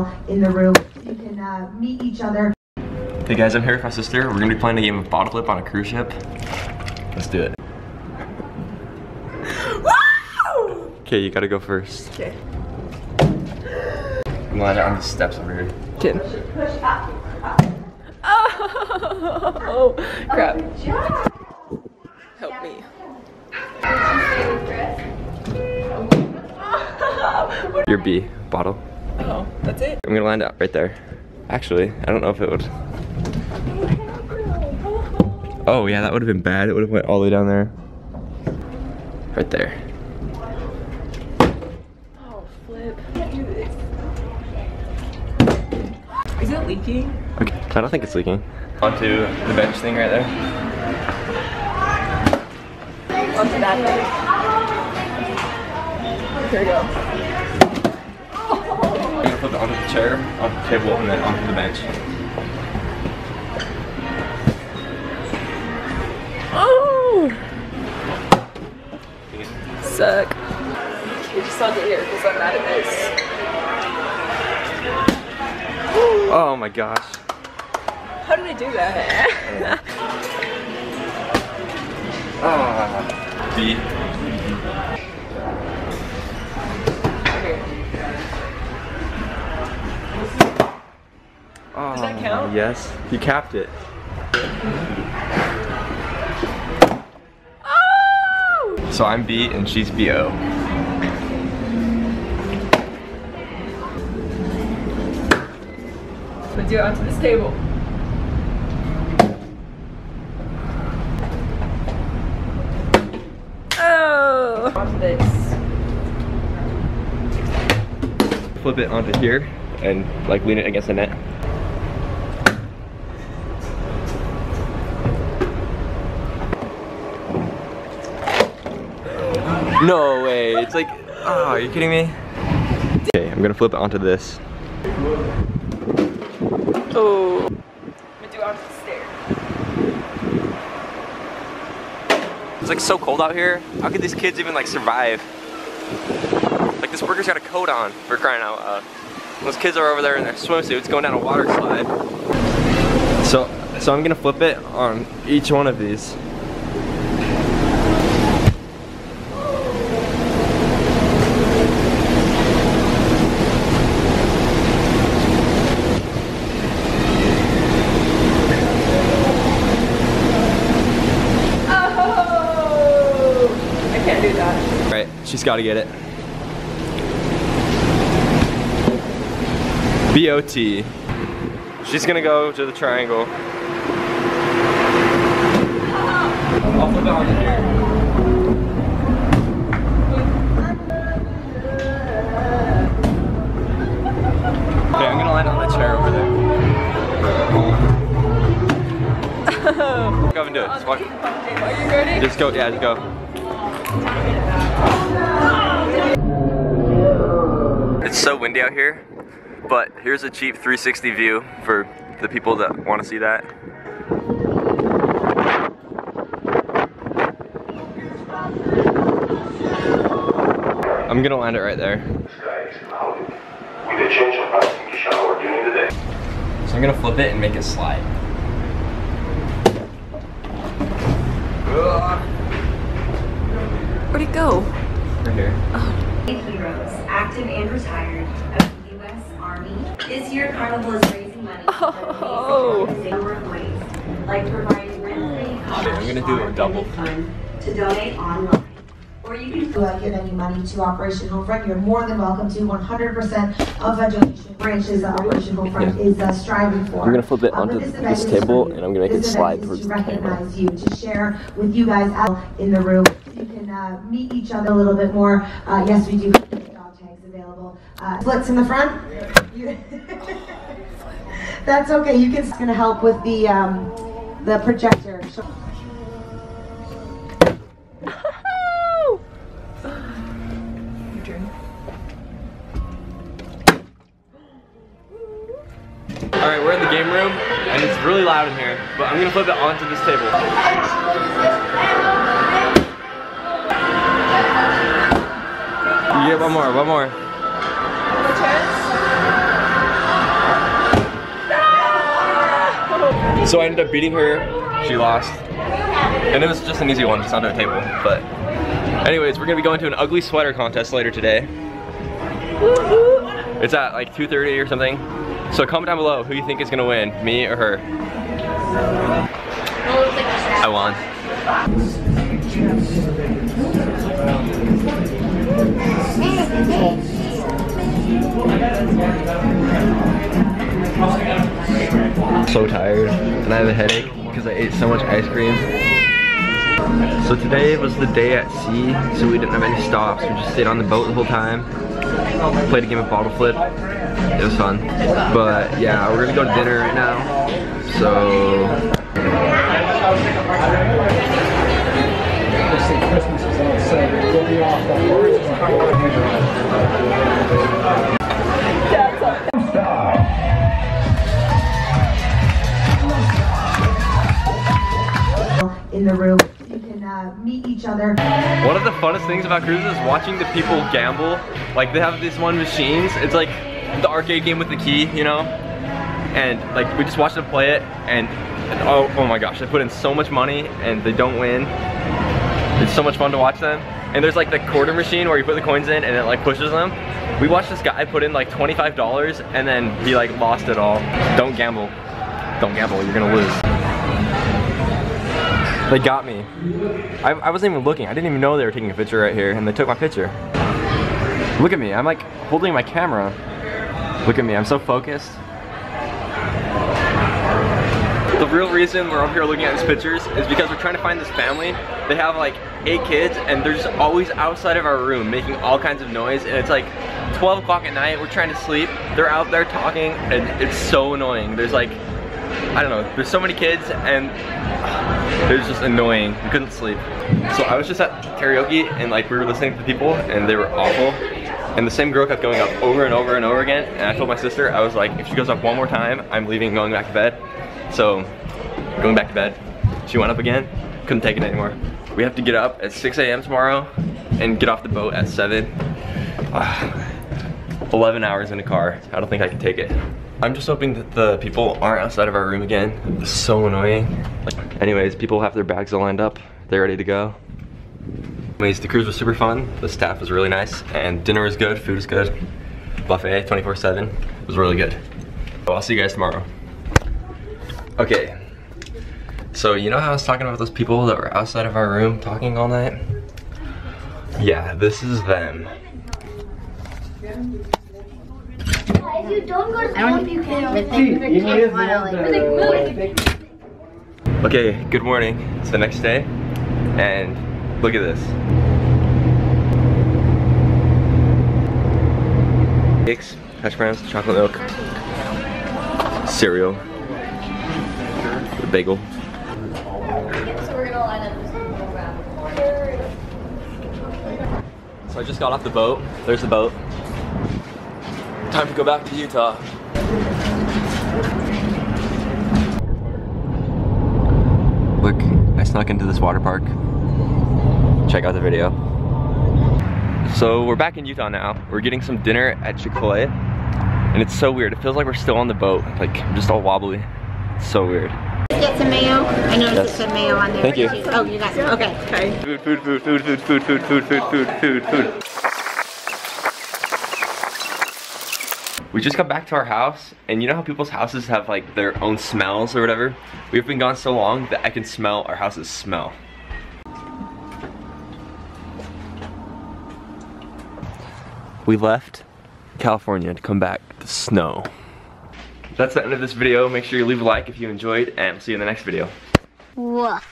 L in the room. You can meet each other. Hey guys, I'm here with my sister. We're gonna be playing a game of bottle flip on a cruise ship. Let's do it. Okay, you gotta go first. Okay. I'm line it on the steps over here. Okay. Push up. Oh, crap. Help me. Your B, bottle. Oh, that's it? I'm gonna land it right there. Actually, I don't know if it would. Oh yeah, that would have been bad. It would have went all the way down there. Right there. Oh, flip. I can't do this. Is it leaking? Okay, I don't think it's leaking. Onto the bench thing right there. Onto that thing. Here we go. I'm gonna flip it onto the chair, onto the table, and then onto the bench. Oh! Suck. You just sunk it here because I'm mad at this. Oh my gosh. How did I do that? B. Okay. Oh, Does that count? Yes, you capped it. Oh! So I'm B and she's BO. Let's do it onto this table. Oh! Onto this. Flip it onto here and like lean it against the net. No way, it's like, oh, are you kidding me? Okay, I'm gonna flip it onto this. Oh. I'm gonna do it onto the stair. It's like so cold out here. How could these kids even like survive? Like this worker's got a coat on, for crying out loud. Those kids are over there in their swimsuits going down a water slide. So I'm gonna flip it on each one of these. Alright, she's gotta get it. BOT. She's gonna go to the triangle. I'll flip it on here. Okay, I'm gonna land on the chair over there. Go and do it. Just walk. Are you ready? Just go, yeah, just go. It's so windy out here, but here's a cheap 360 view for the people that want to see that. I'm gonna land it right there. So I'm gonna flip it and make it slide. Where'd it go? Right here. Oh. Heroes, active and retired, of the U.S. Army. This year, Carnival is raising money for a number of ways, like providing rent-free I'm gonna do a double fund to donate online. Or you can give any money to Operation Homefront. You're more than welcome to. 100% of a donation branches that Operation Homefront is striving for. I'm gonna flip it onto this table and I'm gonna make it slide towards the camera. To recognize you, to share with you guys out in the room. You can meet each other a little bit more. Yes, we do have dog tags available. Splits in the front. That's okay. You can. It's gonna help with the projector. Alright, we're in the game room, and it's really loud in here, but I'm gonna flip it onto this table. You get one more. The chairs? So I ended up beating her, she lost. And it was just an easy one, just onto a table. But anyways, we're gonna be going to an ugly sweater contest later today. It's at like 2:30 or something. So comment down below who you think is gonna win, me or her. I won. So tired, and I have a headache because I ate so much ice cream. So today was the day at sea, so we didn't have any stops. We just stayed on the boat the whole time. Played a game of bottle flip. It was fun. But yeah, we're gonna go to dinner right now. So in the room, you can meet each other. one of the funnest things about cruises is watching the people gamble. Like they have these one machines. It's like the arcade game with the key, you know? And like we just watched them play it, and oh my gosh, they put in so much money and they don't win. It's so much fun to watch them. And there's like the quarter machine where you put the coins in and it like pushes them. We watched this guy put in like $25 and then he like lost it all. Don't gamble. Don't gamble, you're gonna lose. They got me. I wasn't even looking. I didn't even know they were taking a picture right here, and they took my picture. Look at me, I'm like holding my camera. Look at me, I'm so focused. The real reason we're over here looking at these pictures is because we're trying to find this family. They have like 8 kids, and they're just always outside of our room making all kinds of noise, and it's like 12 o'clock at night, we're trying to sleep. They're out there talking, and it's so annoying. There's like, I don't know, there's so many kids, and it was just annoying. We couldn't sleep. So I was just at karaoke, and like we were listening to the people, and they were awful. And the same girl kept going up over and over and over again. And I told my sister, I was like, if she goes up one more time, I'm leaving and going back to bed. So, going back to bed. She went up again, couldn't take it anymore. We have to get up at 6 a.m. tomorrow and get off the boat at 7. 11 hours in a car. I don't think I can take it. I'm just hoping that the people aren't outside of our room again. It's so annoying. Anyways, people have their bags all lined up. They're ready to go. Anyways, the cruise was super fun. The staff was really nice, and dinner was good, food was good. Buffet 24/7. It was really good. So I'll see you guys tomorrow. Okay, so you know how I was talking about those people that were outside of our room talking all night? Yeah, this is them. If you don't go to sleep, you can. Okay, good morning. It's the next day, and look at this. Cakes, hash browns, chocolate milk, cereal, the bagel. So we're gonna line up. So I just got off the boat. There's the boat. Time to go back to Utah. Look, I snuck into this water park. Check out the video. So we're back in Utah now. We're getting some dinner at Chick-fil-A. And it's so weird. It feels like we're still on the boat. Like, just all wobbly. It's so weird. Get some mayo. I noticed it said mayo on there. Thank you. Oh, you got some. Okay. Food, food, food, food, food, food, food, food, food, food, food, food. We just got back to our house, and you know how people's houses have like their own smells or whatever? We've been gone so long that I can smell our house's smell. We left California to come back to snow. That's the end of this video. Make sure you leave a like if you enjoyed, and see you in the next video. Woof.